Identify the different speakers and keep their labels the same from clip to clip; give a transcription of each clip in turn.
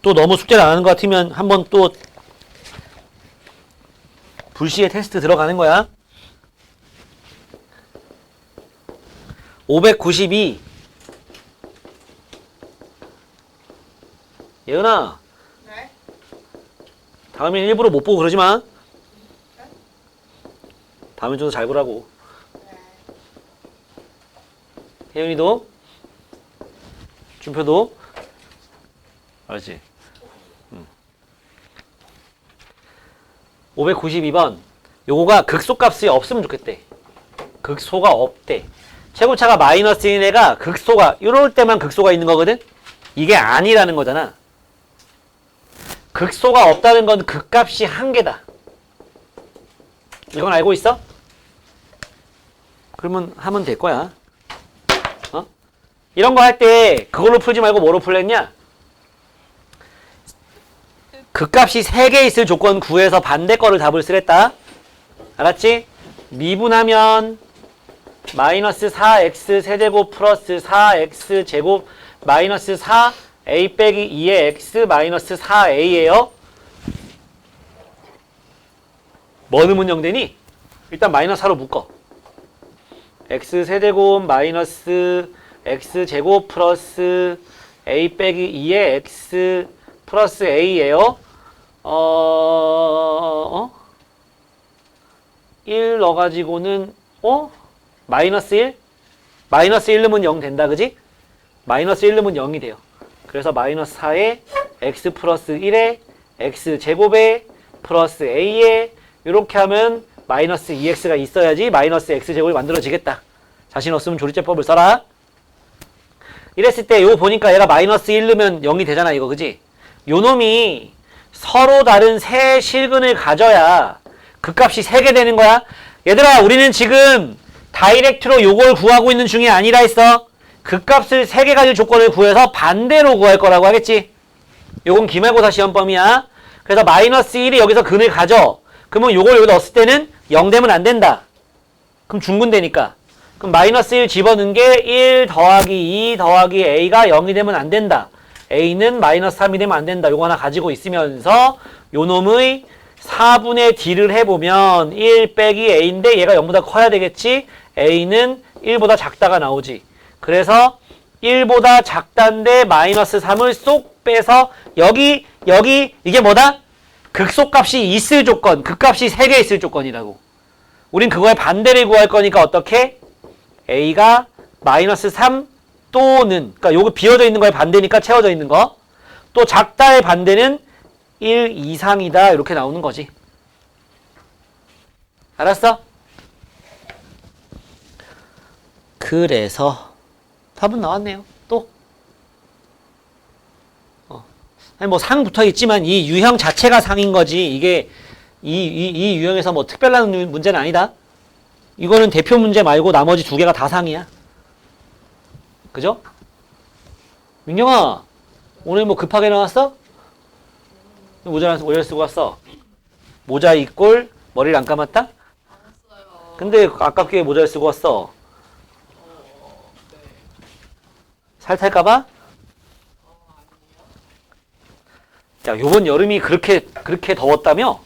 Speaker 1: 또 너무 숙제를 안 하는 것 같으면 한번 또 불시에 테스트 들어가는 거야. 592. 예은아.
Speaker 2: 네?
Speaker 1: 다음엔 일부러 못 보고 그러지 마. 다음엔 좀 더 잘 보라고.
Speaker 2: 네.
Speaker 1: 혜윤이도. 준표도. 알지? 592번. 요거가 극소값이 없으면 좋겠대. 극소가 없대. 최고차가 마이너스인 애가 극소가, 이럴 때만 극소가 있는 거거든? 이게 아니라는 거잖아. 극소가 없다는 건 극값이 한 개다. 이건 알고 있어? 그러면 하면 될 거야. 어? 이런 거 할 때 그걸로 풀지 말고 뭐로 풀랬냐? 극값이 3개 있을 조건 구해서 반대 거를 답을 쓰랬다. 알았지? 미분하면 마이너스 4x 세제곱 플러스 4x 제곱 마이너스 4a 빼기 2의 x 마이너스 4a예요. 뭐 넣으면 0 되니? 일단 마이너스 4로 묶어. x 세제곱 마이너스 x 제곱 플러스 a 빼기 2의 x 플러스 a예요. 1 넣어가지고는 마이너스 1? 마이너스 1 넣으면 0 된다, 그지? 마이너스 1 넣으면 0이 돼요. 그래서 마이너스 4에 x 플러스 1에 x 제곱에 플러스 a에 이렇게 하면 마이너스 2x가 있어야지 마이너스 x 제곱이 만들어지겠다. 자신 없으면 조리제법을 써라. 이랬을 때 이거 보니까 얘가 마이너스 1 넣으면 0이 되잖아, 이거, 그지? 요 놈이 서로 다른 세 실근을 가져야 극값이 3개 되는 거야. 얘들아, 우리는 지금 다이렉트로 요걸 구하고 있는 중이 아니라 했어. 극값을 3개 가질 조건을 구해서 반대로 구할 거라고 하겠지. 요건 기말고사 시험범위야. 그래서 마이너스 1이 여기서 근을 가져. 그러면 요걸 여기 넣었을 때는 0 되면 안 된다. 그럼 중근되니까. 그럼 마이너스 1 집어넣은 게 1 더하기 2 더하기 a가 0이 되면 안 된다. a는 마이너스 3이 되면 안 된다. 요거 하나 가지고 있으면서 요 놈의 4분의 d를 해보면 1 빼기 a인데 얘가 0보다 커야 되겠지. a는 1보다 작다가 나오지. 그래서 1보다 작다인데 마이너스 3을 쏙 빼서 여기 이게 뭐다? 극소값이 있을 조건, 극값이 3개 있을 조건이라고. 우린 그거의 반대를 구할 거니까 어떻게? a가 마이너스 3 또는, 그러니까 요거 비어져 있는 거에 반대니까 채워져 있는 거. 또 작다의 반대는 1 이상이다. 이렇게 나오는 거지. 알았어? 그래서 답은 나왔네요. 또. 아니 뭐 상 붙어 있지만 이 유형 자체가 상인 거지. 이게 이 유형에서 뭐 특별한 문제는 아니다. 이거는 대표 문제 말고 나머지 2개가 다 상이야. 그죠? 민경아, 오늘 뭐 급하게 나왔어? 모자를 쓰고 왔어. 모자 입골, 머리를 안 감았다? 근데 아깝게 모자를 쓰고 왔어. 살 탈까봐? 야, 요번 여름이 그렇게 더웠다며?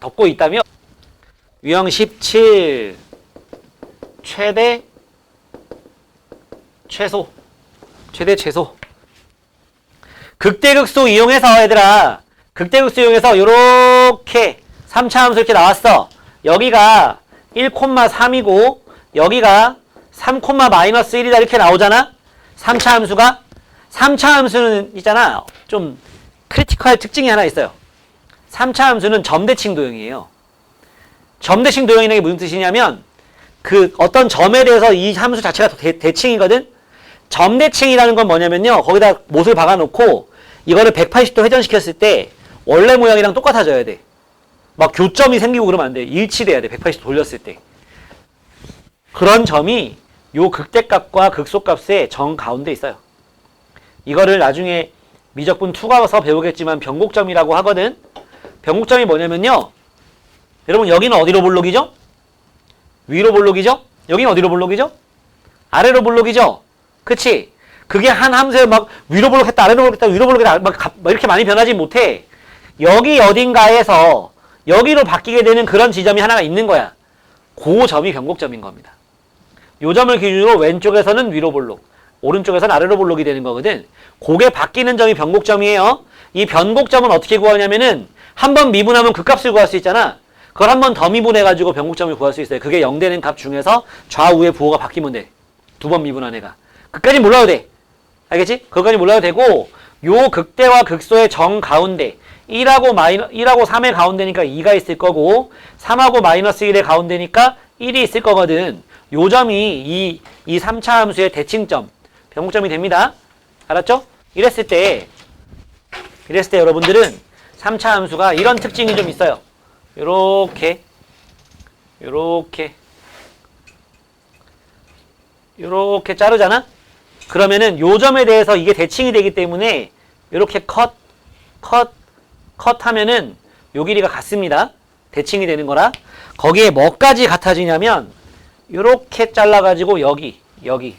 Speaker 1: 덥고 있다며? 유형 17 최대 최소 극대극소 이용해서 얘들아 극대극소 이용해서 요렇게 3차 함수 이렇게 나왔어. 여기가 1,3이고 여기가 3,-1이다 이렇게 나오잖아. 3차 함수가 3차 함수는 있잖아. 좀 크리티컬 특징이 하나 있어요. 3차 함수는 점대칭 도형이에요. 점대칭 도형이라는 게 무슨 뜻이냐면 그 어떤 점에 대해서 이 함수 자체가 대칭이거든. 점대칭이라는 건 뭐냐면요. 거기다 못을 박아놓고 이거를 180도 회전시켰을 때 원래 모양이랑 똑같아져야 돼. 막 교점이 생기고 그러면 안 돼. 일치돼야 돼. 180도 돌렸을 때. 그런 점이 요 극대값과 극소값의 정 가운데 있어요. 이거를 나중에 미적분 2 가서 배우겠지만 변곡점이라고 하거든. 변곡점이 뭐냐면요. 여러분 여기는 어디로 볼록이죠? 위로 볼록이죠? 여기는 어디로 볼록이죠? 아래로 볼록이죠? 그치? 그게 한 함수에 막 위로 볼록했다 아래로 볼록했다 위로 볼록했다 막 이렇게 많이 변하지 못해. 여기 어딘가에서 여기로 바뀌게 되는 그런 지점이 하나가 있는 거야. 그 점이 변곡점인 겁니다. 요 점을 기준으로 왼쪽에서는 위로 볼록, 오른쪽에서는 아래로 볼록이 되는 거거든. 그게 바뀌는 점이 변곡점이에요. 이 변곡점은 어떻게 구하냐면은 한 번 미분하면 그 값을 구할 수 있잖아. 그걸 한 번 더 미분해가지고 변곡점을 구할 수 있어요. 그게 0 되는 값 중에서 좌우의 부호가 바뀌면 돼. 두 번 미분한 애가. 그까지 몰라도 돼. 알겠지? 그것까지 몰라도 되고, 요 극대와 극소의 정 가운데 1하고 3의 가운데니까 2가 있을 거고 3하고 마이너스 1의 가운데니까 1이 있을 거거든. 요 점이 이 3차 함수의 대칭점, 변곡점이 됩니다. 알았죠? 이랬을 때 여러분들은 3차 함수가 이런 특징이 좀 있어요. 요렇게 자르잖아? 그러면은 요 점에 대해서 이게 대칭이 되기 때문에 요렇게 컷 하면은 요 길이가 같습니다. 대칭이 되는 거라. 거기에 뭐까지 같아지냐면 요렇게 잘라가지고 여기까지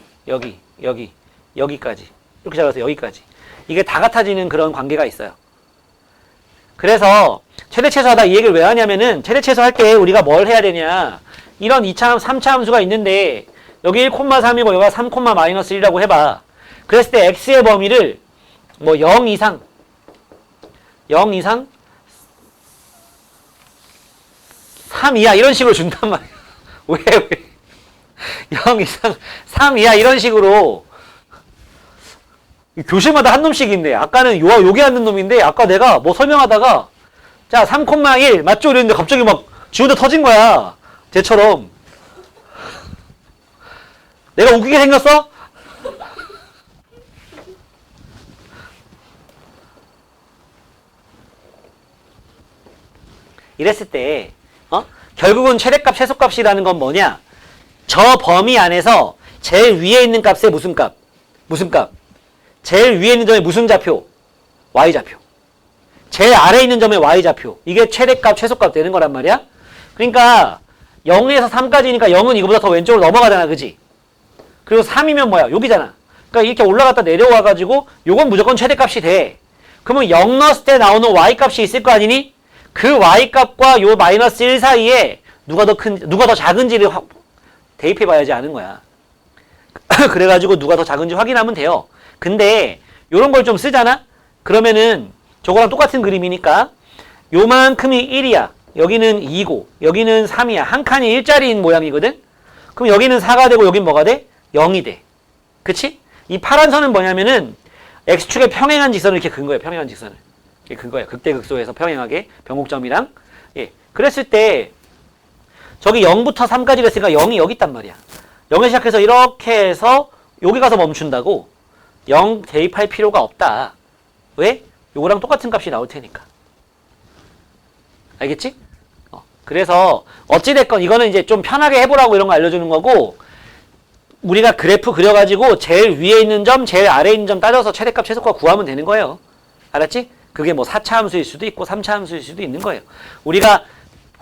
Speaker 1: 이렇게 잘라서 여기까지 이게 다 같아지는 그런 관계가 있어요. 그래서 최대최소하다 이 얘기를 왜 하냐면은 최대최소 할 때 우리가 뭘 해야 되냐, 이런 2차, 3차 함수가 있는데 여기 1,3이고 여기가 3,-1이라고 해봐. 그랬을 때 x의 범위를 뭐 0 이상 3 이하 이런 식으로 준단 말이야. 왜? 0 이상 3 이하 이런 식으로. 교실마다 한 놈씩 있네. 아까는 요게 앉는 놈인데 아까 내가 뭐 설명하다가 자 3,1 맞죠? 이랬는데 갑자기 막 지 혼자 터진 거야. 쟤처럼. 내가 웃기게 생겼어? 이랬을 때 결국은 최대값, 최소값이라는 건 뭐냐? 저 범위 안에서 제일 위에 있는 값의 무슨 값? 제일 위에 있는 점의 무슨 좌표? y좌표. 제일 아래에 있는 점의 y좌표. 이게 최대값, 최소값 되는 거란 말이야. 그러니까 0에서 3까지니까 0은 이거보다 더 왼쪽으로 넘어가잖아. 그지? 그리고 3이면 뭐야? 여기잖아. 그러니까 이렇게 올라갔다 내려와가지고 요건 무조건 최대값이 돼. 그러면 0 넣었을 때 나오는 y값이 있을 거 아니니? 그 y값과 요 마이너스 1 사이에 누가 더 작은지를 대입해 봐야지 아는 거야. 그래가지고 누가 더 작은지 확인하면 돼요. 근데 요런 걸 좀 쓰잖아? 그러면은 저거랑 똑같은 그림이니까 요만큼이 1이야. 여기는 2고 여기는 3이야. 한 칸이 1짜리인 모양이거든? 그럼 여기는 4가 되고 여긴 뭐가 돼? 0이 돼. 그치? 이 파란 선은 뭐냐면은 x축에 평행한 직선을 이렇게 근 거예요. 평행한 직선을. 이렇게 근 거예요. 극대극소에서 평행하게 변곡점이랑. 예. 그랬을 때 저기 0부터 3까지 됐으니까 0이 여기 있단 말이야. 0에 시작해서 이렇게 해서 여기 가서 멈춘다고? 0 대입할 필요가 없다. 왜? 요거랑 똑같은 값이 나올 테니까. 알겠지? 그래서 어찌됐건 이거는 이제 좀 편하게 해보라고 이런 거 알려주는 거고, 우리가 그래프 그려가지고 제일 위에 있는 점, 제일 아래에 있는 점 따져서 최대값, 최소값 구하면 되는 거예요. 알았지? 그게 뭐 4차 함수일 수도 있고 3차 함수일 수도 있는 거예요. 우리가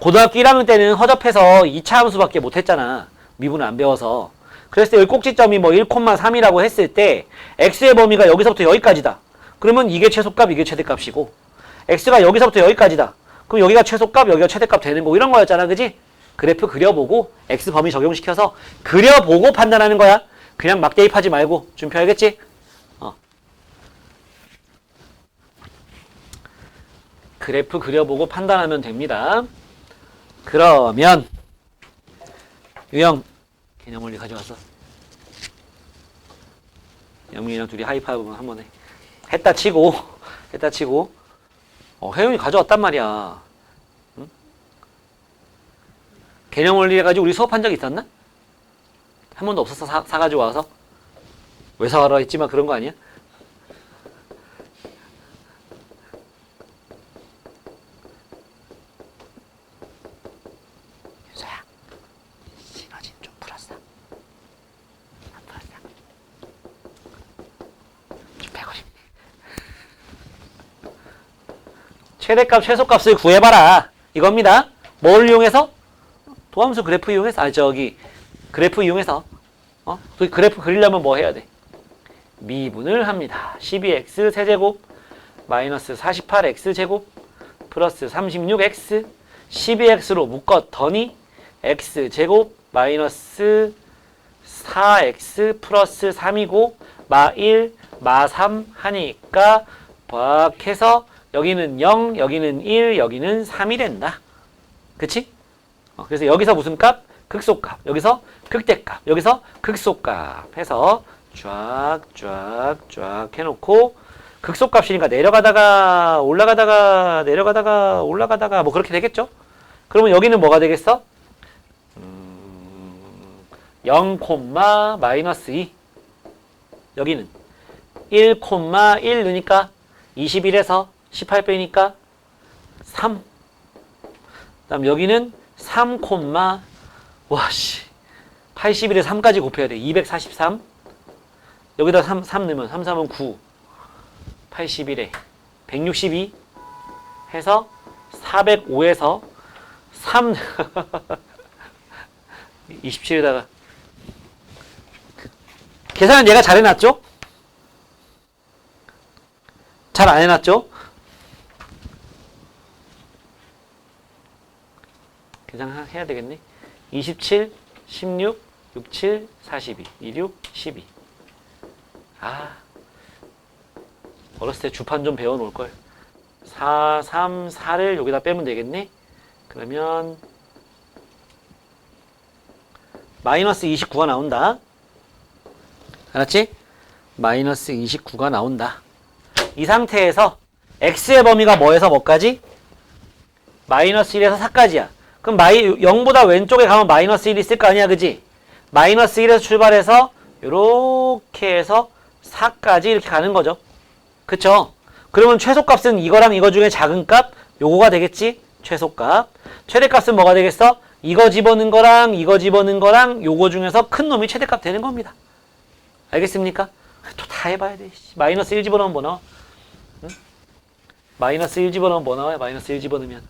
Speaker 1: 고등학교 1학년 때는 허접해서 2차 함수밖에 못했잖아. 미분을 안 배워서. 그랬을 때 꼭지점이 뭐 1,3이라고 했을 때 x의 범위가 여기서부터 여기까지다. 그러면 이게 최소값, 이게 최대값이고, x가 여기서부터 여기까지다. 그럼 여기가 최소값, 여기가 최대값 되는 거 이런 거였잖아. 그지? 그래프 그려보고 x 범위 적용시켜서 그려보고 판단하는 거야. 그냥 막 대입하지 말고. 준표 알겠지? 그래프 그려보고 판단하면 됩니다. 그러면 유형 개념원리 가져왔어. 영민이랑 둘이 하이파이브 한번 해. 했다 치고 혜윤이 가져왔단 말이야. 응? 개념원리 해가지고 우리 수업한 적 있었나? 한 번도 없었어. 사가지고 와서 왜 사가라 했지만 그런 거 아니야? 윤서야, 시너지는 좀 풀었어? 안 풀었어? 좀 배고프네. 최대값, 최소값을 구해봐라. 이겁니다. 뭘 이용해서? 도함수 그래프 이용해서, 그래프 이용해서. 그 그래프 그리려면 뭐 해야 돼? 미분을 합니다. 12x 세제곱 마이너스 48x제곱 플러스 36x 12x로 묶었더니 x제곱 마이너스 4x 플러스 3이고 마 1, 마 3 하니까 부합해서 여기는 0, 여기는 1, 여기는 3이 된다. 그치? 그래서 여기서 무슨 값? 극소값. 여기서 극대값. 여기서 극소값 해서 쫙 해놓고 극소값이니까 내려가다가 올라가다가 내려가다가 올라가다가 뭐 그렇게 되겠죠? 그러면 여기는 뭐가 되겠어? 0, 마이너스 2 여기는 1, 1 넣으니까 21에서 18 빼니까 3 그다음 여기는 3, 와씨 81에 3까지 곱해야 돼. 243 여기다 3 넣으면 3, 3은 9 81에 162 해서 405에서 3 27에다가 계산은 얘가 잘 해놨죠? 잘 안 해놨죠? 계산해야 되겠네. 27, 16, 67, 42, 26, 12. 어렸을 때 주판 좀 배워놓을걸. 4, 3, 4를 여기다 빼면 되겠네. 그러면 마이너스 29가 나온다. 알았지? 마이너스 29가 나온다. 이 상태에서 x의 범위가 뭐에서 뭐까지? 마이너스 1에서 4까지야. 그럼 0보다 왼쪽에 가면 마이너스 1이 있을 거 아니야, 그지? 마이너스 1에서 출발해서 요렇게 해서 4까지 이렇게 가는 거죠. 그쵸? 그러면 최소값은 이거랑 이거 중에 작은 값 요거가 되겠지? 최소값. 최대값은 뭐가 되겠어? 이거 집어넣은 거랑 이거 집어넣은 거랑 요거 중에서 큰 놈이 최대값 되는 겁니다. 알겠습니까? 또 다 해봐야 돼. 마이너스 1 집어넣으면 뭐 나와? 응? 마이너스 1 집어넣으면 뭐 나와요? 마이너스 1 집어넣으면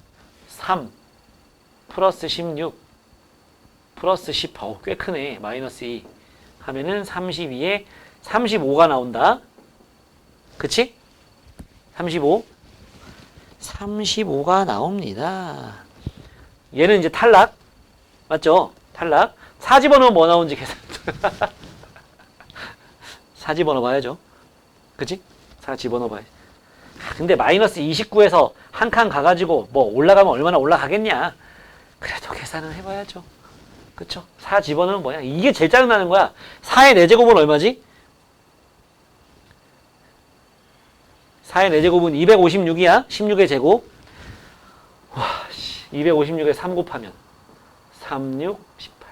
Speaker 1: 3 플러스 16 플러스 18. 꽤 크네. 마이너스 2 하면은 32에 35가 나온다. 그치? 35가 나옵니다. 얘는 이제 탈락. 맞죠? 탈락. 4 집어넣으면 뭐 나오는지 계산. 4 집어넣어봐야죠. 그치? 4 집어넣어봐야지. 근데 마이너스 29에서 한 칸 가가지고 뭐 올라가면 얼마나 올라가겠냐. 그래도 계산은 해봐야죠. 그쵸? 4 집어넣으면 뭐야? 이게 제일 짜증나는 거야. 4의 4제곱은 얼마지? 4의 4제곱은 256이야. 16의 제곱. 와, 256에 3 곱하면 3, 6, 18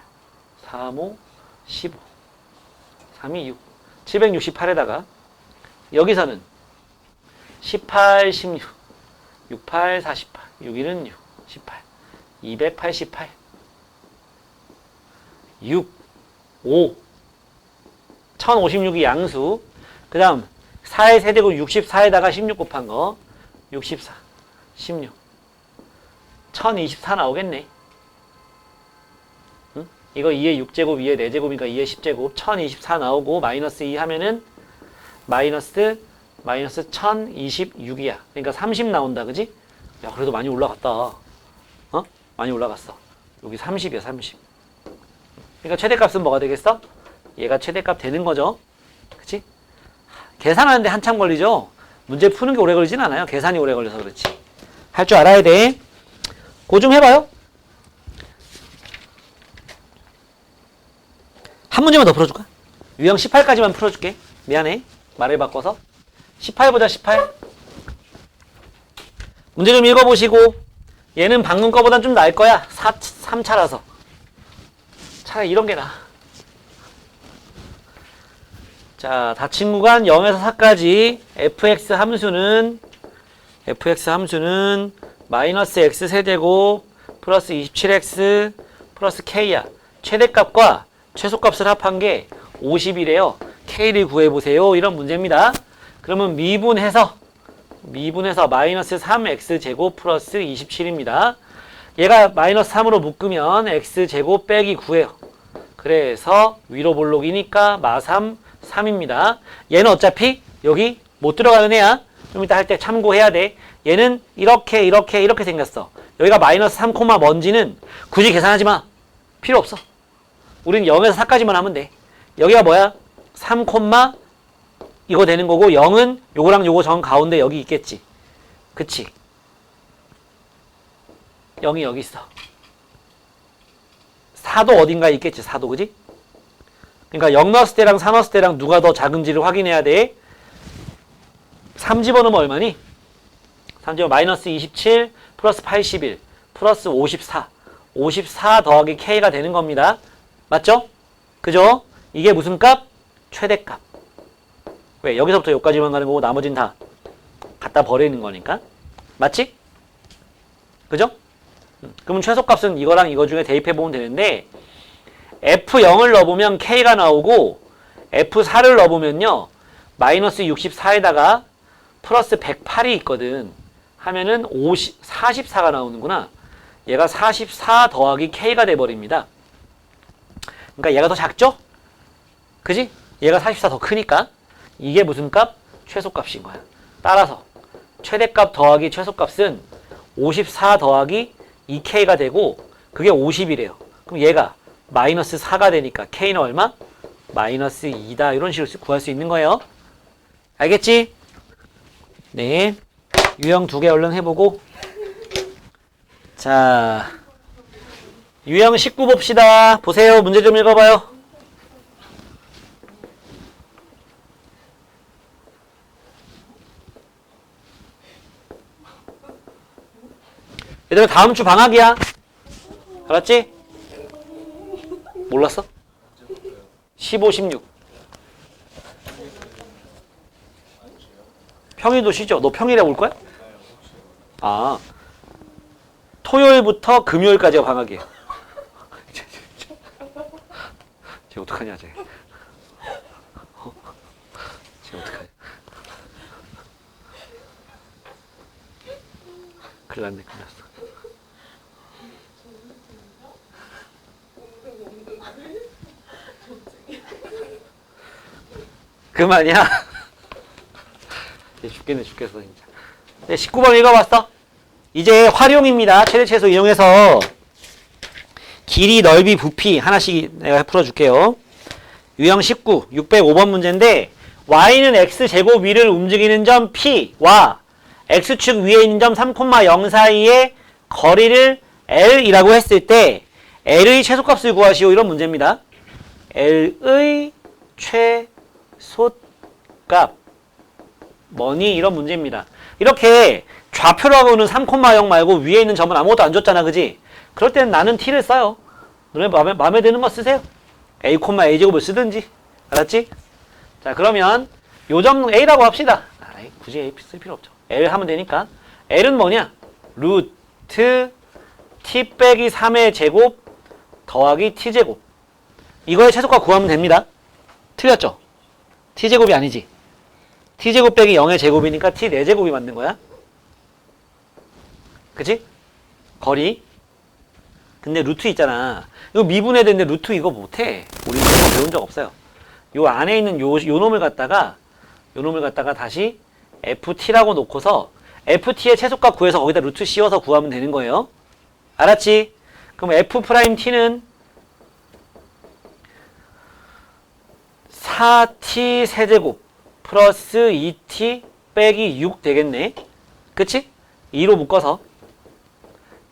Speaker 1: 3, 5, 15 3, 2, 6 768에다가 여기서는 18, 16 68, 48 6일은 6, 18 288 6, 5 1056이 양수. 그 다음 4의 세제곱 64에다가 16 곱한 거 64, 16 1024 나오겠네. 응? 이거 2의 6제곱, 2의 4제곱이니까 2의 10제곱 1024 나오고 마이너스 2 하면은 마이너스 1026이야. 그러니까 30 나온다. 그지? 야, 그래도 많이 올라갔다. 많이 올라갔어. 여기 30이야, 30. 그러니까 최대값은 뭐가 되겠어? 얘가 최대값 되는 거죠. 그치? 계산하는데 한참 걸리죠? 문제 푸는 게 오래 걸리진 않아요. 계산이 오래 걸려서 그렇지. 할 줄 알아야 돼. 그거 좀 해봐요. 한 문제만 더 풀어줄까? 유형 18까지만 풀어줄게. 미안해. 말을 바꿔서. 18보자, 18. 문제 좀 읽어보시고. 얘는 방금 거보단 좀 나을 거야. 3차라서. 차라리 이런 게 나아. 자, 닫힌 구간 0에서 4까지 fx 함수는 마이너스 x 세제곱 플러스 27x 플러스 k야. 최대값과 최소값을 합한 게 50이래요. k를 구해보세요. 이런 문제입니다. 그러면 미분해서 마이너스 3x제곱 플러스 27입니다. 얘가 마이너스 3으로 묶으면 x제곱 빼기 9예요. 그래서 위로 볼록이니까 마3, 3입니다. 얘는 어차피 여기 못 들어가는 애야. 좀 이따 할 때 참고해야 돼. 얘는 이렇게 생겼어. 여기가 마이너스 3, 뭔지는 굳이 계산하지 마. 필요 없어. 우린 0에서 4까지만 하면 돼. 여기가 뭐야? 3, 이거 되는 거고 0은 요거랑 요거 정 가운데 여기 있겠지. 그치? 0이 여기 있어. 4도 어딘가에 있겠지. 4도 그지? 그러니까 0 넣었을 때랑 4 넣었을 때랑 누가 더 작은지를 확인해야 돼. 3 집어넣으면 얼마니? 3 집어 마이너스 27 플러스 81 플러스 54 54 더하기 K가 되는 겁니다. 맞죠? 그죠? 이게 무슨 값? 최대값. 왜? 여기서부터 여기까지만 가는 거고 나머지는 다 갖다 버리는 거니까. 맞지? 그죠? 그러면 최소값은 이거랑 이거 중에 대입해보면 되는데 F0을 넣어보면 K가 나오고 F4를 넣어보면요. 마이너스 64에다가 플러스 108이 있거든. 하면은 44가 나오는구나. 얘가 44 더하기 K가 돼버립니다. 그러니까 얘가 더 작죠? 그지? 얘가 44 더 크니까 이게 무슨 값? 최소값인 거야. 따라서 최대값 더하기 최소값은 54 더하기 2K가 되고 그게 50이래요. 그럼 얘가 마이너스 4가 되니까 K는 얼마? 마이너스 2다. 이런 식으로 구할 수 있는 거예요. 알겠지? 네. 유형 2개 얼른 해보고 자 유형 19 봅시다. 보세요. 문제 좀 읽어봐요. 얘들아 다음 주 방학이야. 알았지? 몰랐어? 15, 16 평일도 쉬죠? 너 평일에 올 거야? 아 토요일부터 금요일까지가 방학이에요. 쟤 어떡하냐 쟤. 쟤 어떡하냐. 큰일 났네. 그만이야. 죽겠네 죽겠어 진짜. 네, 19번 읽어봤어? 이제 활용입니다. 최대 최소 이용해서 길이, 넓이, 부피 하나씩 내가 풀어줄게요. 유형 19, 605번 문제인데 y는 x제곱 위를 움직이는 점 P와 x축 위에 있는 점 3,0 사이의 거리를 L이라고 했을 때 L의 최소값을 구하시오. 이런 문제입니다. L의 최소값 뭐니? 이런 문제입니다. 이렇게 좌표라고는 3,0 말고 위에 있는 점은 아무것도 안 줬잖아. 그지? 그럴 때는 나는 t를 써요. 너네 마음에 드는 거 쓰세요. a, a제곱을 쓰든지. 알았지? 자 그러면 요 점 a라고 합시다. 굳이 a 쓸 필요 없죠. l 하면 되니까. l은 뭐냐? 루트 t 빼기 3의 제곱 더하기 t제곱. 이거의 최소값 구하면 됩니다. 틀렸죠? t제곱이 아니지. t제곱 빼기 0의 제곱이니까 t 4제곱이 맞는 거야. 그치? 거리. 근데 루트 있잖아. 이거 미분해야 되는데 루트 이거 못해. 우리 이거 배운 적 없어요. 요 안에 있는 요 놈을 갖다가 다시 ft라고 놓고서 ft의 최소값 구해서 거기다 루트 씌워서 구하면 되는 거예요. 알았지? 그럼 f't는 4t 세제곱 플러스 2t 빼기 6 되겠네. 그치? 2로 묶어서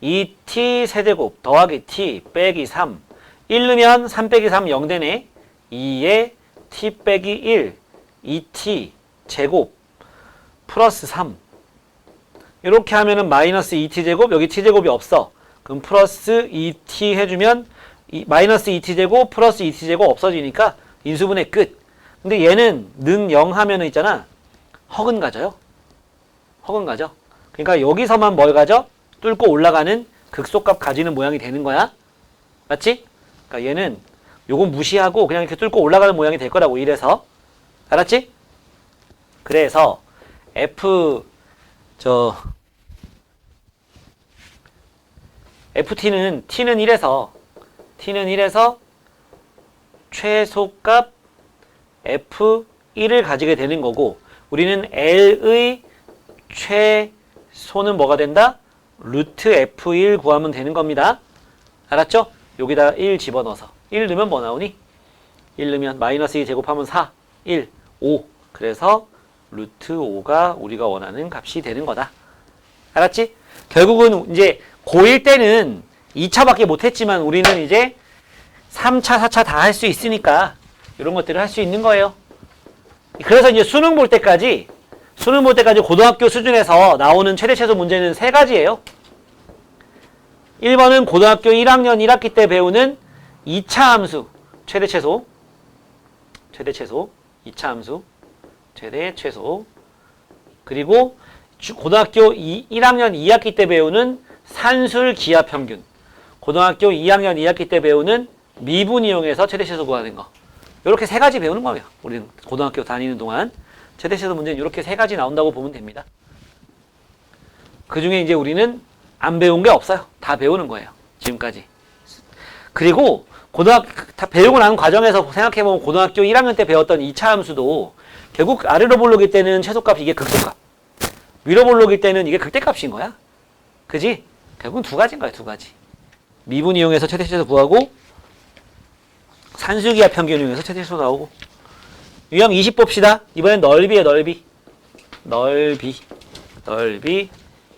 Speaker 1: 2t 세제곱 더하기 t 빼기 3 1 넣으면 3 빼기 3 0 되네. 2에 t 빼기 1 2t 제곱 플러스 3 이렇게 하면은 마이너스 2t 제곱 여기 t 제곱이 없어. 그럼 플러스 2t 해주면 마이너스 2t 제곱 플러스 2t 제곱 없어지니까 인수분해 끝. 근데 얘는 는 0 하면은 있잖아. 허근 가져요. 허근 가져. 그러니까 여기서만 뭘 가져? 뚫고 올라가는 극소값 가지는 모양이 되는 거야. 맞지? 그러니까 얘는 요건 무시하고 그냥 이렇게 뚫고 올라가는 모양이 될 거라고 이래서. 알았지? 그래서 ft는 t는 1에서 최소값 F1을 가지게 되는 거고 우리는 L의 최소는 뭐가 된다? 루트 F1 구하면 되는 겁니다. 알았죠? 여기다 1 집어넣어서 1 넣으면 뭐 나오니? 1 넣으면 마이너스 2 제곱하면 4, 1, 5 그래서 루트 5가 우리가 원하는 값이 되는 거다. 알았지? 결국은 이제 고1 때는 2차밖에 못했지만 우리는 이제 3차, 4차 다 할 수 있으니까 이런 것들을 할 수 있는 거예요. 그래서 이제 수능 볼 때까지 고등학교 수준에서 나오는 최대 최소 문제는 3가지예요. 1번은 고등학교 1학년 1학기 때 배우는 2차 함수, 최대 최소, 2차 함수, 최대 최소. 그리고 고등학교 1학년 2학기 때 배우는 산술 기하 평균. 고등학교 2학년 2학기 때 배우는 미분 이용해서 최대 최소 구하는 거. 이렇게 3가지 배우는 거예요. 우리는 고등학교 다니는 동안 최대 최소 문제는 이렇게 3가지 나온다고 보면 됩니다. 그 중에 이제 우리는 안 배운 게 없어요. 다 배우는 거예요. 지금까지. 그리고 다 배우고 나는 과정에서 생각해보면 고등학교 1학년 때 배웠던 2차 함수도 결국 아래로 볼록일 때는 최소값 이게 극소값. 위로 볼록일 때는 이게 극대값인 거야. 그지? 결국은 2가지인 거야. 2가지. 미분 이용해서 최대 최소 구하고 산술기하 평균 이용해서 최대 최소 나오고. 유형 20 봅시다. 이번엔 넓이에 넓이.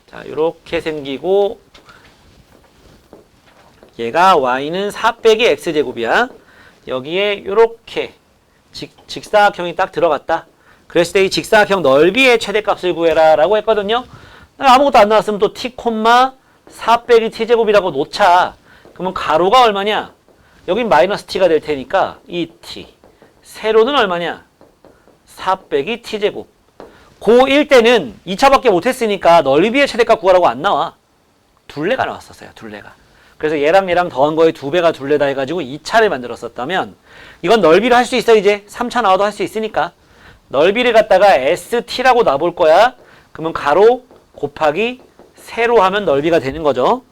Speaker 1: 자, 요렇게 생기고 얘가 y는 4 빼기 x제곱이야. 여기에 요렇게 직사각형이 딱 들어갔다. 그랬을 때 이 직사각형 넓이의 최대값을 구해라 라고 했거든요. 아무것도 안 나왔으면 또 t, 4 빼기 t제곱이라고 놓자. 그러면 가로가 얼마냐? 여긴 마이너스 t가 될 테니까 2t. 세로는 얼마냐? 4 빼기 t제곱. 고1 때는 2차밖에 못했으니까 넓이의 최대값 구하라고 안 나와. 둘레가 나왔었어요. 둘레가. 그래서 얘랑 더한 거에 2배가 둘레다 해가지고 2차를 만들었었다면 이건 넓이를 할 수 있어. 이제 3차 나와도 할 수 있으니까 넓이를 갖다가 ST라고 놔볼 거야. 그러면 가로 곱하기 세로 하면 넓이가 되는 거죠.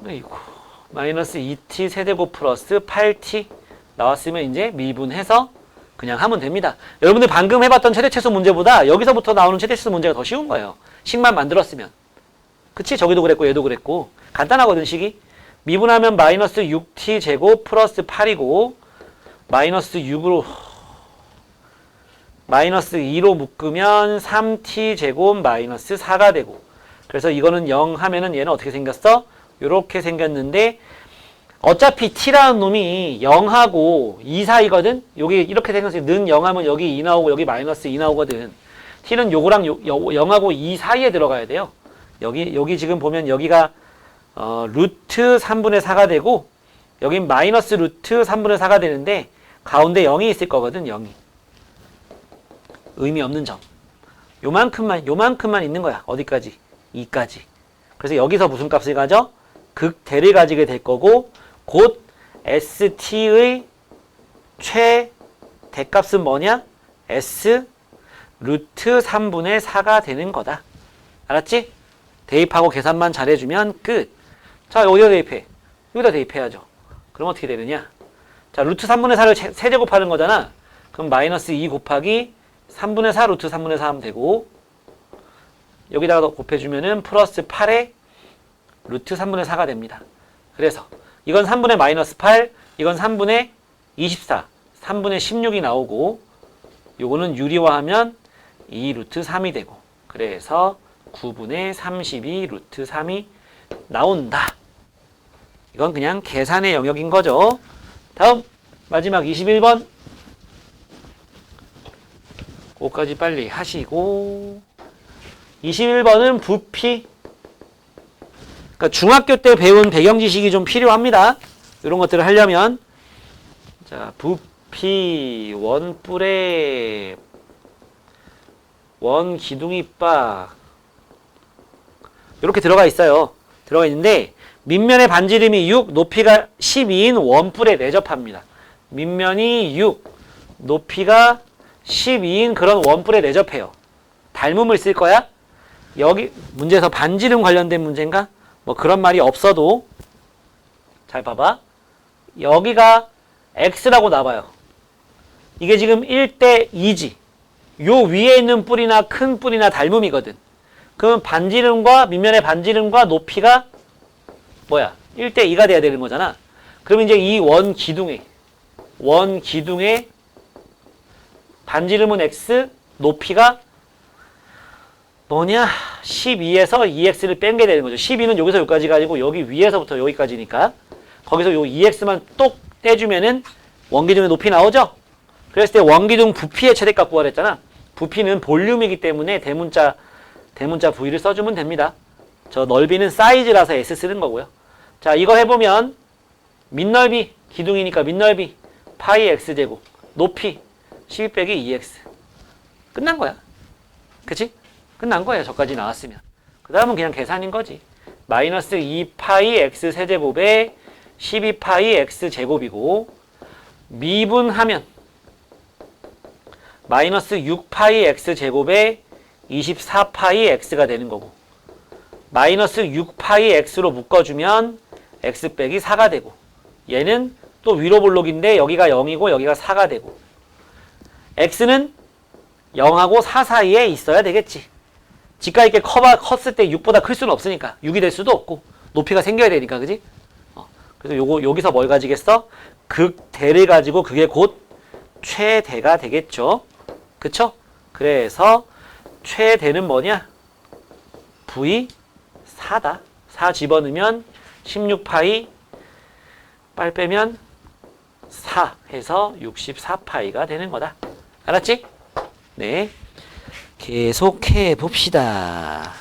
Speaker 1: 아이고, 마이너스 2t 세제곱 플러스 8t 나왔으면 이제 미분해서 그냥 하면 됩니다. 여러분들 방금 해봤던 최대최소 문제보다 여기서부터 나오는 최대최소 문제가 더 쉬운 거예요. 식만 만들었으면. 그치? 저기도 그랬고 얘도 그랬고 간단하거든 식이. 미분하면 마이너스 6t 제곱 플러스 8이고 마이너스 6으로 마이너스 2로 묶으면 3t 제곱 마이너스 4가 되고 그래서 이거는 0 하면은 얘는 어떻게 생겼어? 요렇게 생겼는데 어차피 t라는 놈이 0하고 2 사이거든? 여기 이렇게 생겼어요. 는 0하면 여기 2 나오고 여기 마이너스 2 나오거든. t는 요거랑 0하고 2 사이에 들어가야 돼요. 여기 지금 보면 여기가 루트 3분의 4가 되고 여긴 마이너스 루트 3분의 4가 되는데 가운데 0이 있을 거거든. 0이. 의미 없는 점. 요만큼만 있는 거야. 어디까지? 2까지. 그래서 여기서 무슨 값을 가져? 극대를 가지게 될 거고 곧 ST의 최대값은 뭐냐? S 루트 3분의 4가 되는 거다. 알았지? 대입하고 계산만 잘해주면 끝. 자, 어디다 대입해? 여기다 대입해야죠. 그럼 어떻게 되느냐? 자, 루트 3분의 4를 세제곱하는 거잖아. 그럼 마이너스 2 곱하기 3분의 4 루트 3분의 4 하면 되고 여기다가 곱해주면은 플러스 8에 루트 3분의 4가 됩니다. 그래서 이건 3분의 마이너스 8, 이건 3분의 24, 3분의 16이 나오고 요거는 유리화하면 2 루트 3이 되고 그래서 9분의 32 루트 3이 나온다. 이건 그냥 계산의 영역인 거죠. 다음 마지막 21번 그거까지 빨리 하시고 21번은 부피. 그러니까 중학교 때 배운 배경 지식이 좀 필요합니다. 이런 것들을 하려면 자, 부피, 원뿔에 원 기둥이 빡 이렇게 들어가 있어요. 들어가 있는데 밑면의 반지름이 6, 높이가 12인 원뿔에 내접합니다. 밑면이 6, 높이가 12인 그런 원뿔에 내접해요. 닮음을 쓸 거야? 여기 문제에서 반지름 관련된 문제인가? 뭐 그런 말이 없어도 잘 봐봐. 여기가 x라고 나와요. 이게 지금 1대 2지. 요 위에 있는 뿔이나 큰 뿔이나 닮음이거든. 그럼 반지름과 밑면의 반지름과 높이가 뭐야? 1대 2가 돼야 되는 거잖아. 그럼 이제 이 원 기둥의 반지름은 x, 높이가 뭐냐? 12에서 2x를 뺀게 되는 거죠. 12는 여기서 여기까지가 아니고 여기 위에서부터 여기까지니까 거기서 요 2x만 똑 떼주면은 원기둥의 높이 나오죠? 그랬을 때 원기둥 부피의 최대값 구하라 했잖아. 부피는 볼륨이기 때문에 대문자 V를 써주면 됩니다. 저 넓이는 사이즈라서 S 쓰는 거고요. 자, 이거 해보면 밑넓이 기둥이니까 밑넓이 파이 x제곱 높이 12 빼기 2x 끝난 거야. 그치? 끝난 거예요. 저까지 나왔으면. 그 다음은 그냥 계산인 거지. 마이너스 2파이 x 세제곱에 12파이 x 제곱이고 미분하면 마이너스 6파이 x 제곱에 24파이 x가 되는 거고 마이너스 6파이 x로 묶어주면 x 빼기 4가 되고 얘는 또 위로 볼록인데 여기가 0이고 여기가 4가 되고 x는 0하고 4 사이에 있어야 되겠지. 지가 있게 컸을 때 6보다 클 수는 없으니까 6이 될 수도 없고 높이가 생겨야 되니까 그지? 그래서 여기서 뭘 가지겠어? 극대를 가지고 그게 곧 최대가 되겠죠. 그쵸? 그래서 최대는 뭐냐? V 4다. 4 집어넣으면 16파이 빨 빼면 4 해서 64파이가 되는 거다. 알았지? 네. 계속해 봅시다.